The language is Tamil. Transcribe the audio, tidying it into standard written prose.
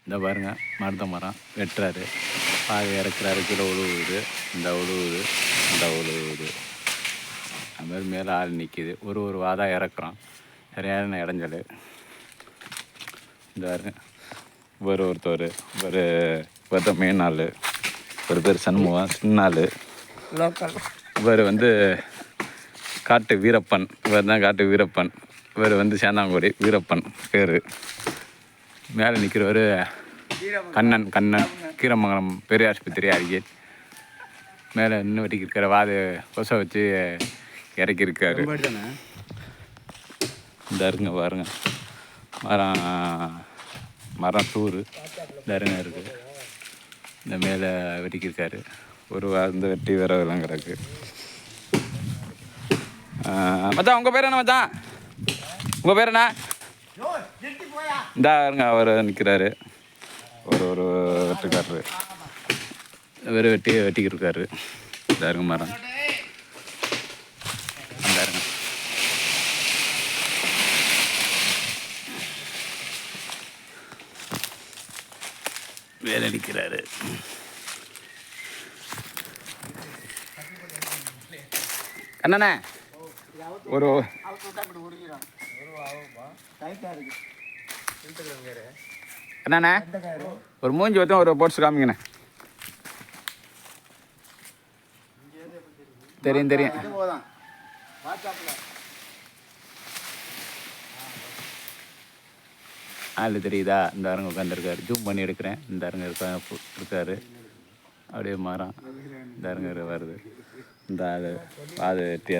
இந்த பாருங்க மருத மரம் வெட்டுறாரு, பாதி இறக்குறாரு, கீழே உழுவுது, இந்த உழுவுது, இந்த உழுவுது. அதுமாதிரி மேலே ஆள் நிற்கிது, ஒரு வாதாக இறக்குறோம், சரியான இடைஞ்சல். இந்த பாருங்க ஒருத்தர் ஒருத்தர் மெயின் ஆள், ஒரு பேர் சண்முகம், சின்ன ஆள் லோக்கல். இவர் வந்து காட்டு வீரப்பன், இவர் தான் காட்டு வீரப்பன். இவர் வந்து சேந்தாங்குடி வீரப்பன் பேர். மேலே நிற்கிறவர் கண்ணன் கீரமங்கலம் பெரிய ஆஸ்பத்திரி அருகே. மேலே இன்னும் வெட்டிக்கு இருக்கிற வாது கொசை வச்சு இறக்கியிருக்காரு. இந்த இருங்க பாருங்க மரம் தூர் இந்த இருங்க இருக்குது. இந்த மேலே வெட்டிக்கிருக்காரு. ஒரு இந்த வெட்டி விரவெல்லாம் கிடக்கு. மச்சான் உங்கள் பேர் என்ன மச்சான்? உங்கள் பேர் என்ன? இந்த இருங்க அவர் நிற்கிறாரு, ஒரு வெட்டுக்காரரு. இவர் வெட்டிக்கிட்டு இருக்காரு. இந்த இருங்க மரம், அந்த இருங்க வேலை அடிக்கிறாரு. அண்ணண்ணே ஒரு என்னண்ணே ஒரு மூஞ்சி வச்சோம் ஒரு போட்ஸ் காமிங்கண்ணே. தெரியும் ஆள் தெரியுதா? இந்த அரங்க உட்காந்துருக்காரு, ஜூம் பண்ணி எடுக்கிறேன். இந்த அரங்க இருக்காரு அப்படியே மரம். இந்த அரங்க வருது. இந்த ஆள் பாதை வெட்டி